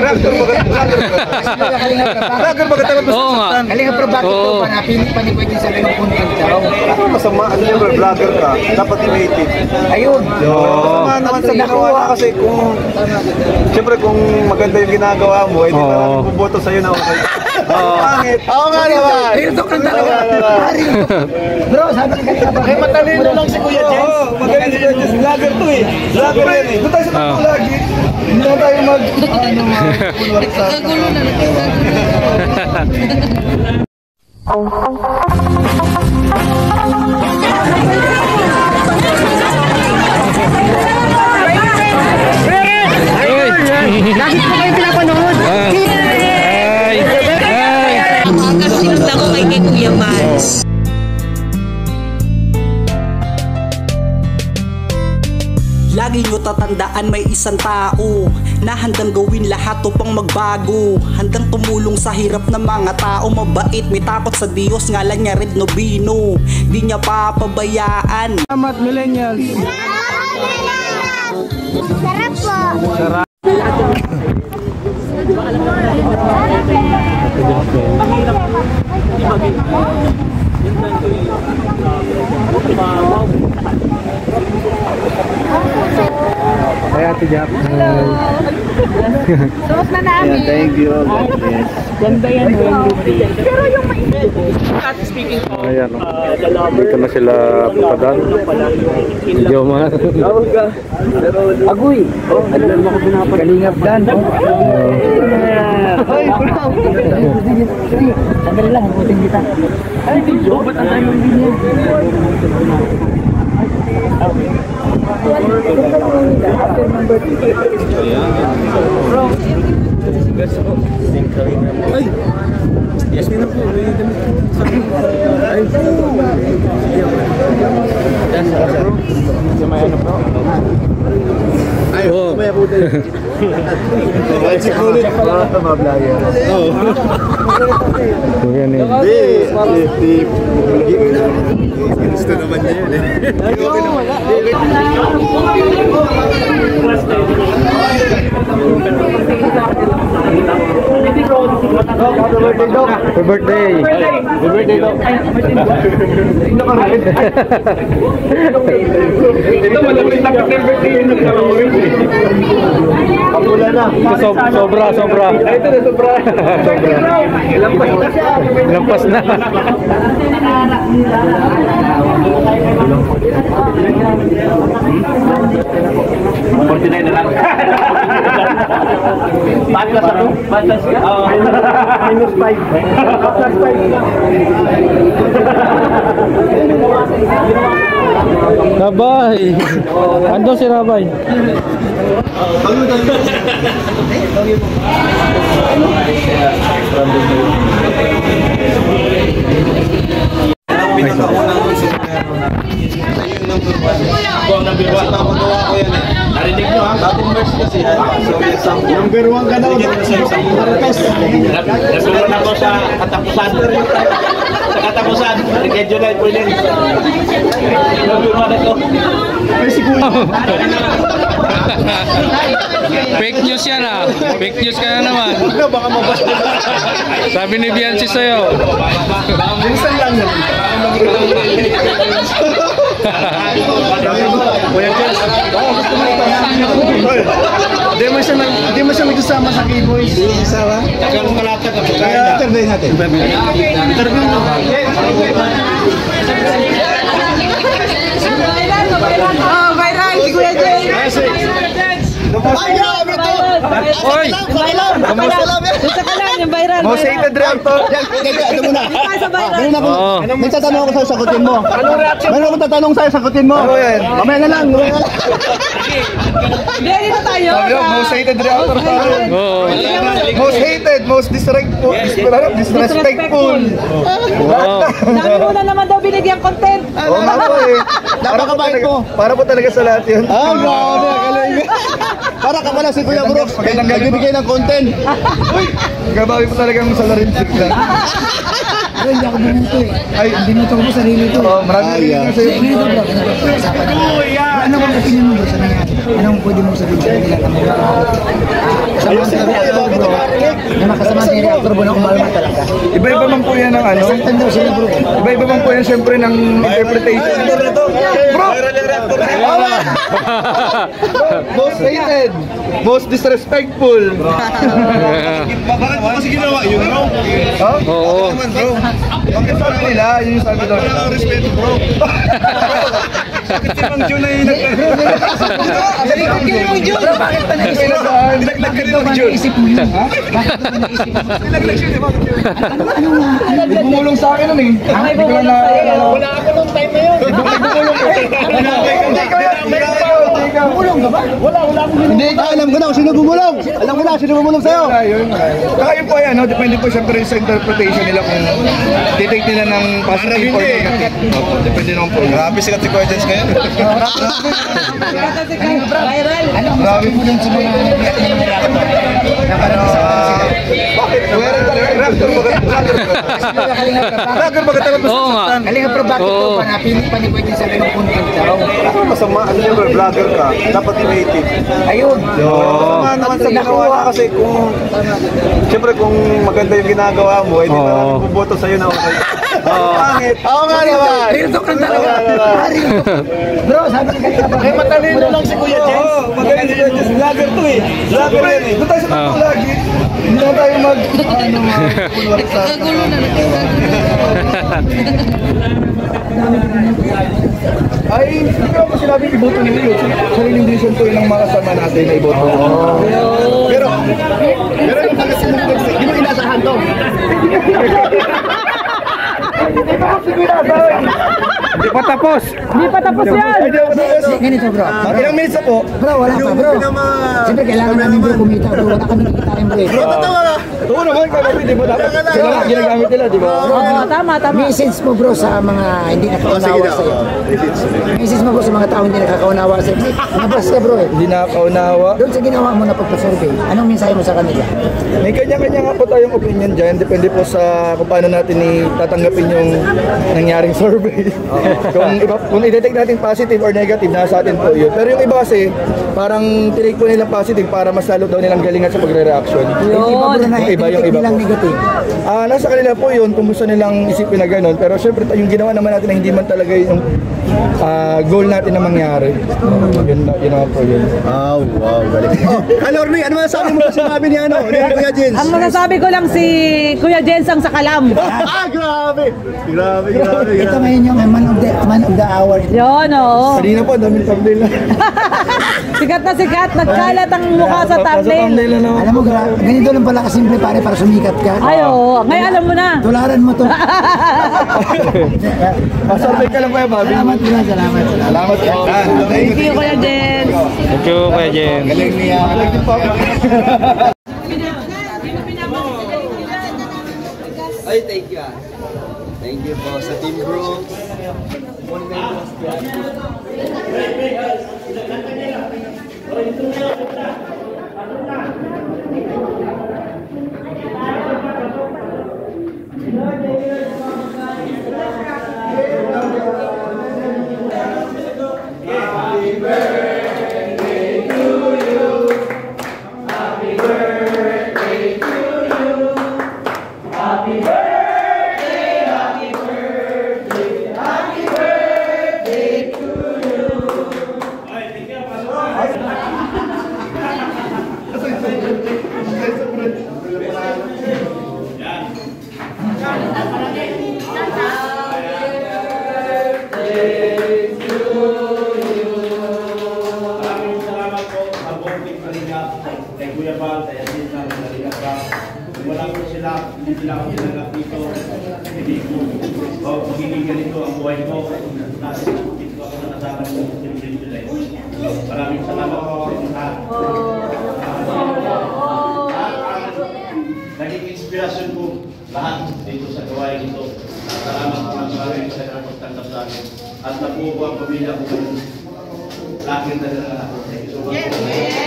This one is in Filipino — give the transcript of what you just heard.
Vlogger ba ka tapos? Oo nga. Kalinga Prab, bakit po ba napili pa ni Kuya sa ganung content daw? Masama, ano yung vlogger ka? Dapat i-rated. Ayun. Masama naman sa ginagawa kasi siyempre kung maganda yung ginagawa mo, hindi na buboto sa'yo na okay. Pangit. Oo nga naman. Ayun, ito ka talaga. Bro, sabi ka kanina ba? Matalino lang si Kuya Jens. Oo, magaling si Kuya Jens. Vlogger to eh. Vlogger yan eh. Doon tayo sa totoo lagi. Hindi na tayo mag-ulwat sa... Lagi po kayo pinapanood. Sinundan ko kay Kuya Mans. Lagi nyo tatandaan may isang tao na handang gawin lahat upang magbago. Handang tumulong sa hirap ng mga tao. Mabait, may takot sa Diyos, ngalan niya Red Nobino. Di niya papabayaan. Salamat millennials. Sarap po. Sarap. Ay, Ate Jap. Sauce na namin. Thank you. Ganda yan. Pero yung mainit. Ayan, dito na sila pupadan. Medyo mga Agoy. Ano naman ako pinapanood? Kalingap Dan. Ay, bro. Sandali lang, buting kita. Ay, video. Ba't ang ayaw video? Ay! Yasmin na po. Ay! Ay, may ako din. Ay, sikulit. Mablaya. Oo. yan eh. Gusto naman niya yun eh. Happy birthday! Happy birthday, Dok! Ito malapit na birthday yun nagkaroon. Kapula na! Sobra! Ito na sobra! Lampas na! Forty-nine na lang. Batas ako? Batas ka? Oo. Minus 5. Plus 5. Rabay! Ando si Rabay? Ako ang number 1. Napagawa ko yan eh. Narinig nyo ha? Dating verse kasi yan. Number 1 ka daw. Nasulat ako sa katapusan. Sa katapusan. Kay July po yun. Number 1 ako. Ay, si Kuya. Fake news yan ah. Fake news ka na naman. Baka mabas na. Sabi ni Bianchi sa'yo. Minsan lang yan. Kuya Jens. Hindi mo siya nagsasama sa K-Boys. Hindi sama? Kung kalata ka. Kaya interview natin. Interview nyo. Oh, viral si Kuya Jens. Ay, grabe to! Oy! Kamusta lang yung viral. Most hated reactor. Ito muna. Oo. May tatanong ako sa'yo, sagutin mo. Meron akong tatanong sa'yo, sagutin mo. Ano yan? Mamaya na lang. Hindi, dito tayo. Most hated reactor sa akin. Oo. Most hated, most disrespectful. Disrespectful. Wow. Dami mo na naman daw binigyan content. Oo nga po eh. Napakabait po. Para po talaga sa lahat yun. Ah, grabe. Galing. Para ka pala si Kuya Brooks. Nagbibigay ng content. Gabawi po talagang salarin sigla. Pero hindi ako bumuto eh. Ay, Hindi mo ito ko sarili ito. oh, maraming Sige, sa'yo. ito bro. Ano ang opinion mo bro sa nangyari? Anong pwede mo sabihin sa kanila? makasama ang reactor bro. Na makasama ang reactor bro na umalma talaga. Iba-iba man po yan ng ano. Nasaktan daw sila bro. Iba-iba man po yan siyempre ng interpretation. Bro! Most hated. Most disrespectful. Bakit mo kasi ginawa yun, bro? Ha? Oo. Bro, Bakit sabi nila? Yun yung sabi doon. wala kang respeto, bro. Bakit si Mang Jun ay Bakit pa naisip mo? naglag ka rin Mang Jun? Naisip mo yun? Bakit pa naisip mo? Naglag siya ni Mang Jun. Ano nga? May bumulong sa akin nun eh. Ay, Hindi ko lang na... wala ako nung time na yun. Bumulong ka ba? Wala akong Hindi ka, alam ko na kung sino bumulong. Alam ko na sino bumulong sa'yo. Saka yun po yan, no? Depende po siyempre sa interpretation nila kung titake nila ng positive or negative. Opo, depende naman po. Grabe sikat si Kuya Jens ngayon. Grabe po dun sa mga Bakit? Raptor ba talaga? Oo nga. Kalinga pero bakit po panipwede din sabi ng content daw? Ako masama, ano yun, vlogger ka, dapat i-native. Ayun. Masama naman sa ginawa kasi kung, siyempre kung maganda yung ginagawa mo, hindi Oo. na buboto sa'yo na okay. Pangit. Oo nga naman. Real talk lang talaga. Bro, sabi ng kanina ba? Eh, matalino lang si Kuya Jens. Oo, magaling si Kuya Jens. Vlogger to eh. Vlogger yan eh. Doon tayo sa totoo lagi. Hindi na tayo mag-punwari sa... Ay, hindi ko ako sinabing iboto ni Leo. Sariling decision po yun ang mga kasama natin na iboto. Pero yung pagkasunod ko, hindi mo inasahan to. Hindi pa ako inasahan. Hindi pa tapos. Hindi ako tapos. Ganito bro. Ilang minutes na po? Bro, wala pa bro. Siyempre kailangan namin bro kumita bro. Wala kami nakita rin bro. Bro, tatawa ka. Oo naman, kagabi, di ba? Dapat sila lang ginagamit nila, di ba? Tama. Message mo bro sa mga hindi nakakaunawa sa'yo. Message mo bro sa mga tao hindi nakakaunawa sa'yo. Nabas ka bro eh. Hindi nakakaunawa. Doon sa ginawa mo na pagpasurvey, anong mensahe mo sa kanila? May kanya-kanya nga po tayong opinion dyan. Depende po sa kung paano natin tatanggapin yung nangyaring survey. Kung i-detect natin positive or negative, nasa atin po yun. Pero yung iba kasi, parang tinake po nilang positive para mas lalo daw nilang galingan sa pagre-reaction. Yung iba bro na Yung iba nilang po. negative. Nasa kanila po yun kung gusto nilang isipin na gano'n. Pero syempre, yung ginawa naman natin na hindi man talaga yung goal natin na mangyari. Yun naman po yun. Wow, galing. Alorni, ano masasabi mo sa sinabi ni Kuya Jens? Ang masasabi ko lang si Kuya Jens ang sakalam. Grabe. Ito ngayon yung man of the hour. Yun, oo. Kanina po, daming thumbnail na. Sikat na sikat. Nagkalat ang mukha sa thumbnail. na naman. Alam mo, ganito lang pala kasimple pare para sumikat ka. Ay, oo. Ngayon alam mo na. Tularan mo to. Survey ka lang kaya, Bobby. Salamat. Salamat po. Thank you, Kuya Jens. Thank you, Kuya Jens. Galing niya. Galing din po ako. Ay, thank you. Thank you po sa Team Brooks. Maraming salamat po sa naging inspirasyon po lahat dito sa gawain ito. Salamat po ng maraming sa pagtanggap sa akin. At nabuo po ang pamilya ko. Laking na ako. Thank you so much.